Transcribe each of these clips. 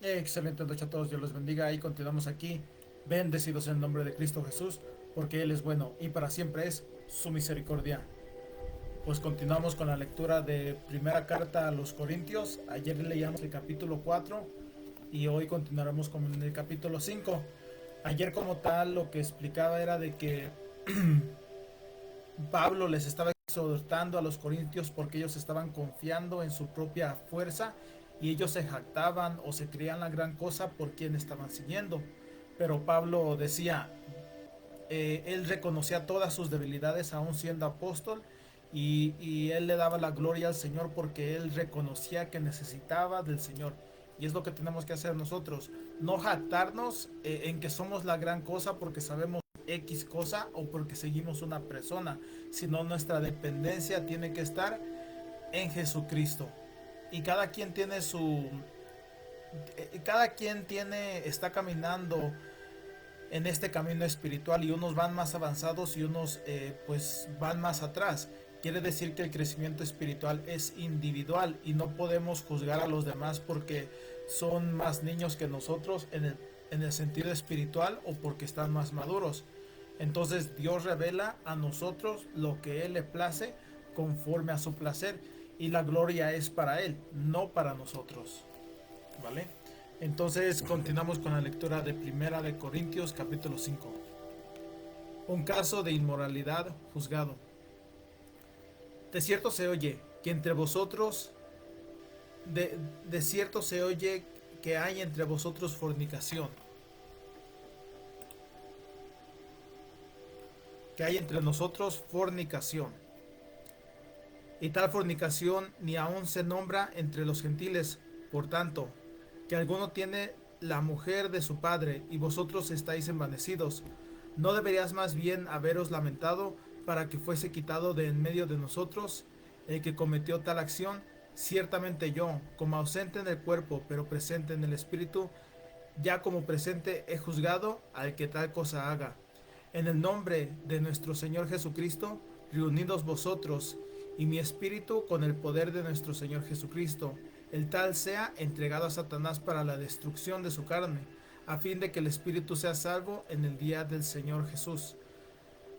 Excelente noche a todos, Dios los bendiga y continuamos aquí, bendecidos en el nombre de Cristo Jesús, porque Él es bueno y para siempre es su misericordia. Pues continuamos con la lectura de primera carta a los Corintios. Ayer leíamos el capítulo 4 y hoy continuaremos con el capítulo 5. Ayer como tal lo que explicaba era de que Pablo les estaba exhortando a los corintios porque ellos estaban confiando en su propia fuerza y ellos se jactaban o se creían la gran cosa por quien estaban siguiendo. Pero Pablo decía, él reconocía todas sus debilidades aún siendo apóstol y él le daba la gloria al Señor porque él reconocía que necesitaba del Señor. Y es lo que tenemos que hacer nosotros, no jactarnos en que somos la gran cosa porque sabemos X cosa o porque seguimos una persona, sino nuestra dependencia tiene que estar en Jesucristo. Y cada quien está caminando en este camino espiritual y unos van más avanzados y unos pues van más atrás. Quiere decir que el crecimiento espiritual es individual y no podemos juzgar a los demás porque son más niños que nosotros en el sentido espiritual o porque están más maduros. Entonces Dios revela a nosotros lo que Él le place conforme a su placer y la gloria es para Él, no para nosotros. ¿Vale? Entonces continuamos con la lectura de Primera de Corintios capítulo 5. Un caso de inmoralidad juzgado. De cierto se oye que entre vosotros, de cierto se oye que hay entre vosotros fornicación, que hay entre nosotros fornicación. Y tal fornicación ni aun se nombra entre los gentiles, por tanto, que alguno tiene la mujer de su padre y vosotros estáis envanecidos. ¿No deberías más bien haberos lamentado para que fuese quitado de en medio de nosotros el que cometió tal acción? Ciertamente yo, como ausente en el cuerpo, pero presente en el espíritu, ya como presente he juzgado al que tal cosa haga. En el nombre de nuestro Señor Jesucristo, reunidos vosotros y mi espíritu con el poder de nuestro Señor Jesucristo, el tal sea entregado a Satanás para la destrucción de su carne, a fin de que el espíritu sea salvo en el día del Señor Jesús.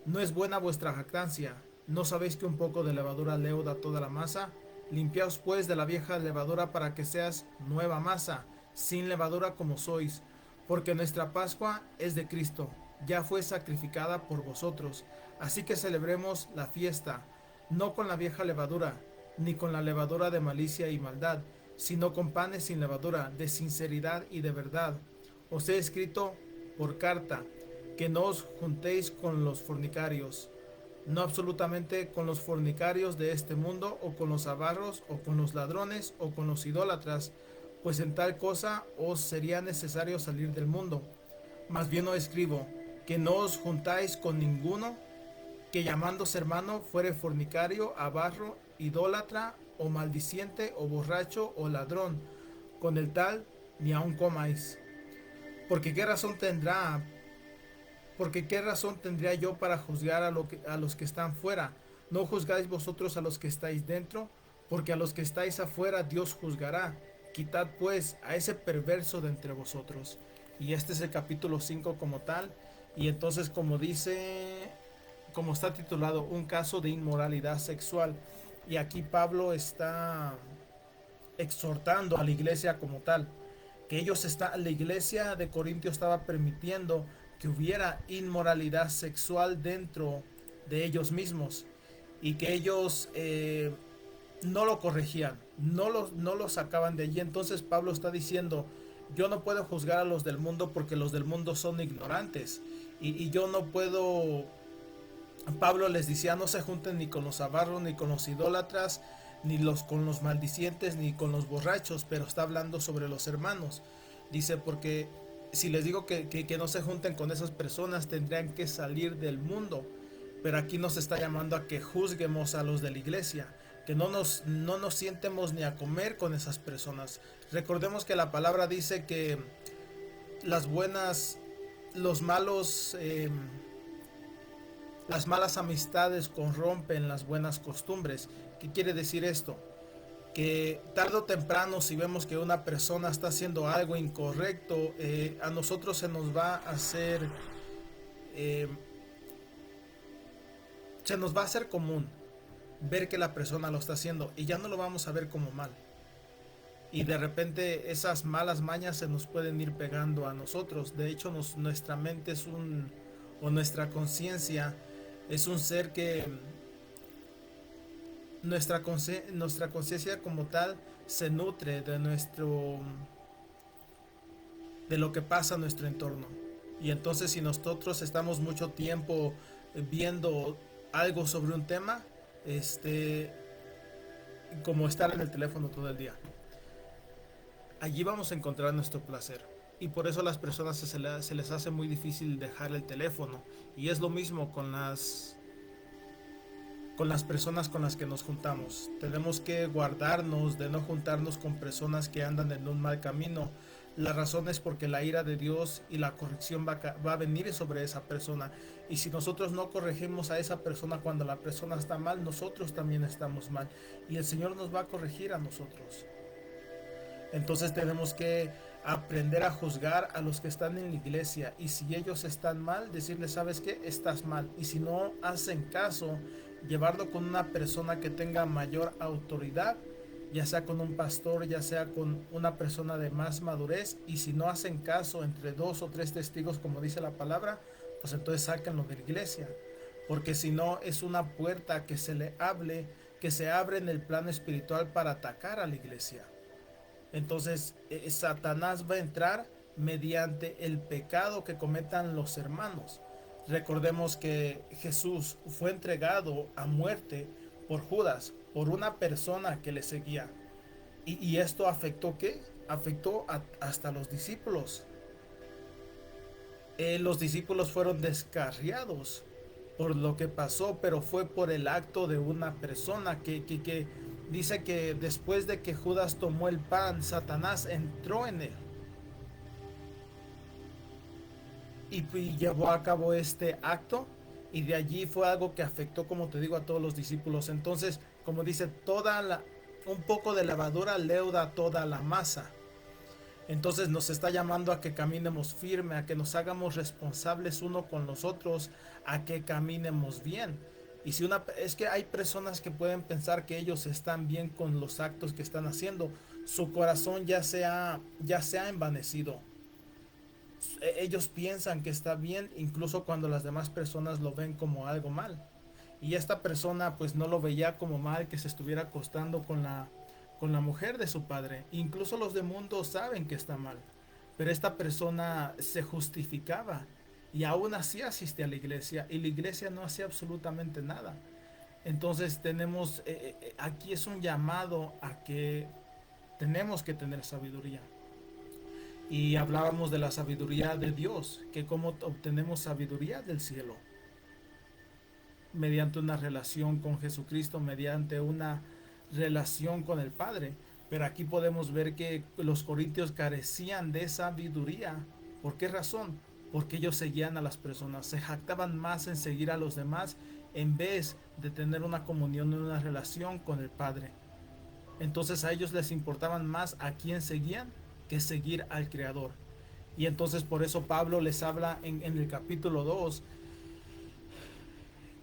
No es buena vuestra jactancia. ¿No sabéis que un poco de levadura leuda toda la masa? Limpiaos pues de la vieja levadura para que seas nueva masa, sin levadura como sois, porque nuestra Pascua es de Cristo, ya fue sacrificada por vosotros. Así que celebremos la fiesta, no con la vieja levadura, ni con la levadura de malicia y maldad, sino con panes sin levadura, de sinceridad y de verdad. Os he escrito por carta que no os juntéis con los fornicarios, no absolutamente con los fornicarios de este mundo, o con los avarros, o con los ladrones, o con los idólatras, pues en tal cosa os sería necesario salir del mundo. Más bien os escribo, que no os juntáis con ninguno que llamándose hermano fuere fornicario, avarro, idólatra, o maldiciente, o borracho, o ladrón, con el tal ni aun comáis. Porque qué razón tendrá Porque qué razón tendría yo para juzgar a los que están fuera. ¿No juzgáis vosotros a los que estáis dentro? Porque a los que estáis afuera Dios juzgará. Quitad pues a ese perverso de entre vosotros. Y este es el capítulo 5 como tal. Y entonces como dice, como está titulado, un caso de inmoralidad sexual. Y aquí Pablo está exhortando a la iglesia como tal, que la iglesia de Corintio estaba permitiendo que hubiera inmoralidad sexual dentro de ellos mismos y que ellos no lo corregían, no lo sacaban de allí. Entonces Pablo está diciendo, yo no puedo juzgar a los del mundo porque los del mundo son ignorantes y yo no puedo. Pablo les decía, no se junten ni con los avarros, ni con los idólatras, ni con los maldicientes, ni con los borrachos, pero está hablando sobre los hermanos. Dice, porque si les digo que no se junten con esas personas, tendrían que salir del mundo. Pero aquí nos está llamando a que juzguemos a los de la iglesia, que no nos sientemos ni a comer con esas personas. Recordemos que la palabra dice que las buenas, los malos... las malas amistades corrompen las buenas costumbres. ¿Qué quiere decir esto? que tarde o temprano, si vemos que una persona está haciendo algo incorrecto, a nosotros se nos va a hacer, eh, se nos va a hacer común ver que la persona lo está haciendo y ya no lo vamos a ver como mal. Y de repente esas malas mañas se nos pueden ir pegando a nosotros. De hecho, nuestra mente es o nuestra conciencia es un ser que nuestra conciencia como tal se nutre de lo que pasa en nuestro entorno. Y entonces si nosotros estamos mucho tiempo viendo algo sobre un tema, este, como estar en el teléfono todo el día, allí vamos a encontrar nuestro placer. Y por eso a las personas se les hace muy difícil dejar el teléfono. Y es lo mismo con las personas con las que nos juntamos. Tenemos que guardarnos de no juntarnos con personas que andan en un mal camino. La razón es porque la ira de Dios y la corrección va a venir sobre esa persona. Y si nosotros no corregimos a esa persona cuando la persona está mal, nosotros también estamos mal. Y el Señor nos va a corregir a nosotros. Entonces tenemos que aprender a juzgar a los que están en la iglesia. Y si ellos están mal, decirles, ¿sabes qué? Estás mal. Y si no hacen caso, llevarlo con una persona que tenga mayor autoridad, ya sea con un pastor, ya sea con una persona de más madurez. Y si no hacen caso entre 2 o 3 testigos, como dice la palabra, pues entonces sáquenlo de la iglesia. Porque si no, es una puerta que que se abre en el plano espiritual para atacar a la iglesia. Entonces, Satanás va a entrar mediante el pecado que cometan los hermanos. Recordemos que Jesús fue entregado a muerte por Judas, por una persona que le seguía. Y esto afectó ¿qué? Afectó hasta los discípulos. Los discípulos fueron descarriados por lo que pasó, pero fue por el acto de una persona que dice que después de que Judas tomó el pan, Satanás entró en él y llevó a cabo este acto, y de allí fue algo que afectó, como te digo, a todos los discípulos. Entonces, como dice, un poco de levadura leuda toda la masa. Entonces nos está llamando a que caminemos firme, a que nos hagamos responsables uno con los otros, a que caminemos bien. Y si es que hay personas que pueden pensar que ellos están bien con los actos que están haciendo, su corazón ya se ha envanecido. Ellos piensan que está bien, incluso cuando las demás personas lo ven como algo mal. Y esta persona pues no lo veía como mal que se estuviera acostando con la mujer de su padre. Incluso los de mundo saben que está mal. Pero esta persona se justificaba y aún así asiste a la iglesia y la iglesia no hacía absolutamente nada. Entonces aquí es un llamado a que tenemos que tener sabiduría. Y hablábamos de la sabiduría de Dios, que cómo obtenemos sabiduría del cielo, mediante una relación con Jesucristo, mediante una relación con el Padre. Pero aquí podemos ver que los corintios carecían de sabiduría. ¿Por qué razón? Porque ellos seguían a las personas, se jactaban más en seguir a los demás en vez de tener una comunión y una relación con el Padre. Entonces a ellos les importaban más a quién seguían que seguir al Creador. Y entonces por eso Pablo les habla en el capítulo 2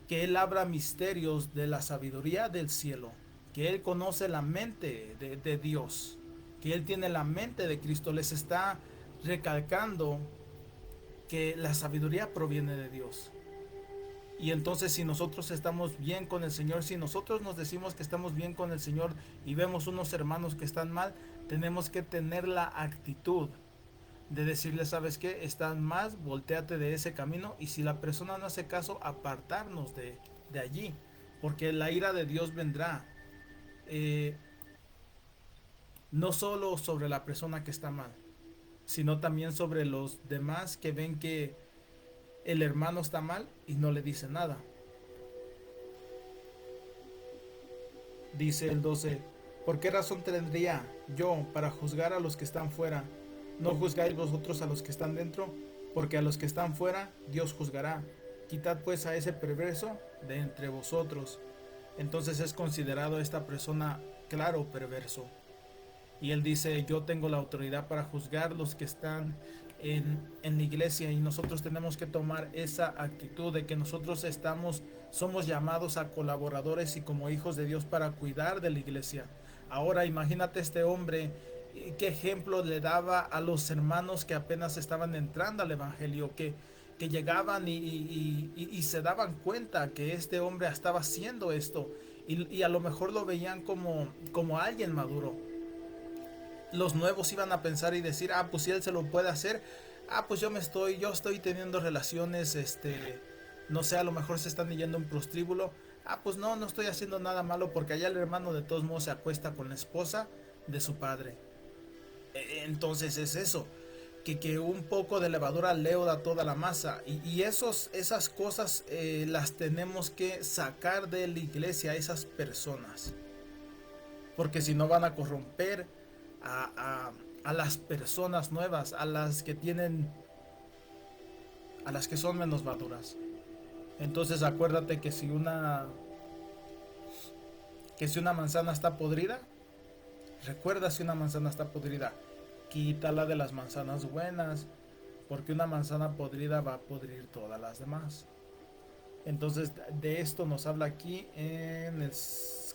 que él habla misterios de la sabiduría del cielo, que él conoce la mente de Dios, que él tiene la mente de Cristo. Les está recalcando que la sabiduría proviene de Dios. Y entonces si nosotros estamos bien con el Señor, si nosotros nos decimos que estamos bien con el Señor y vemos unos hermanos que están mal, tenemos que tener la actitud de decirle, ¿sabes qué? Están más, volteate de ese camino, y si la persona no hace caso, apartarnos de allí, porque la ira de Dios vendrá no solo sobre la persona que está mal, sino también sobre los demás que ven que el hermano está mal y no le dice nada. Dice el 12, ¿por qué razón tendría yo para juzgar a los que están fuera? ¿No juzgáis vosotros a los que están dentro? Porque a los que están fuera Dios juzgará. Quitad pues a ese perverso de entre vosotros. entonces es considerado esta persona claro perverso. Y él dice, yo tengo la autoridad para juzgar los que están en la iglesia, y nosotros tenemos que tomar esa actitud de que nosotros somos llamados a colaboradores y como hijos de Dios para cuidar de la iglesia. Ahora imagínate este hombre, qué ejemplo le daba a los hermanos que apenas estaban entrando al evangelio, que llegaban y se daban cuenta que este hombre estaba haciendo esto, y a lo mejor lo veían como alguien maduro. Los nuevos iban a pensar y decir, ah, pues si él se lo puede hacer, ah, pues yo estoy teniendo relaciones, no sé, a lo mejor se están yendo un prostíbulo, ah, pues no estoy haciendo nada malo porque allá el hermano de todos modos se acuesta con la esposa de su padre. Entonces es eso, que un poco de levadura leuda toda la masa, y esas cosas las tenemos que sacar de la iglesia, esas personas, porque si no van a corromper a las personas nuevas, a las que son menos maduras. Entonces acuérdate que si una manzana está podrida, recuerda, si una manzana está podrida, quítala de las manzanas buenas, porque una manzana podrida va a podrir todas las demás. Entonces de esto nos habla aquí en el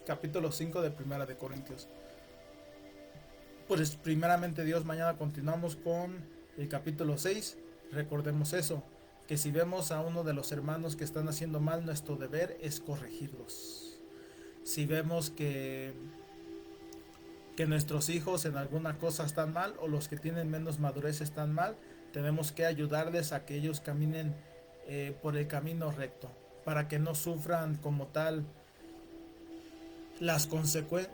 capítulo 5 de Primera de Corintios. Pues primeramente Dios, mañana continuamos con el capítulo 6. Recordemos eso, que si vemos a uno de los hermanos que están haciendo mal, nuestro deber es corregirlos. Si vemos que nuestros hijos en alguna cosa están mal, o los que tienen menos madurez están mal, tenemos que ayudarles a que ellos caminen por el camino recto, para que no sufran como tal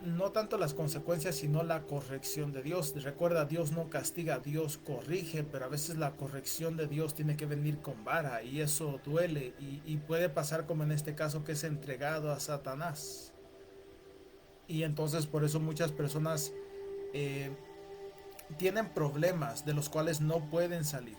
no tanto las consecuencias, sino la corrección de Dios. Recuerda, Dios no castiga, Dios corrige, pero a veces la corrección de Dios tiene que venir con vara, y eso duele, y puede pasar como en este caso, que es entregado a Satanás. Y entonces por eso muchas personas eh, tienen problemas de los cuales no pueden salir.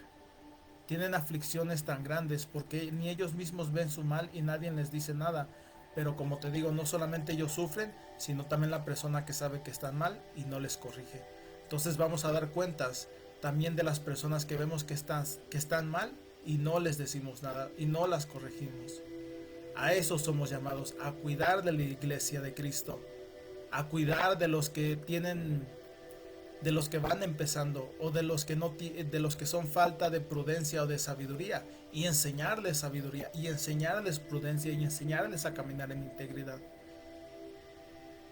Tienen aflicciones tan grandes porque ni ellos mismos ven su mal y nadie les dice nada. Pero como te digo, no solamente ellos sufren, sino también la persona que sabe que están mal y no les corrige. Entonces vamos a dar cuentas también de las personas que vemos que están mal y no les decimos nada y no las corregimos. A eso somos llamados, a cuidar de la iglesia de Cristo, a cuidar de los que van empezando, o de los que de los que son falta de prudencia o de sabiduría, y enseñarles sabiduría y enseñarles prudencia y enseñarles a caminar en integridad.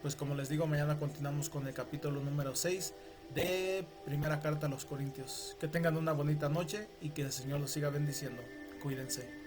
Pues como les digo, mañana continuamos con el capítulo número 6 de Primera Carta a los Corintios. Que tengan una bonita noche y que el Señor los siga bendiciendo. Cuídense.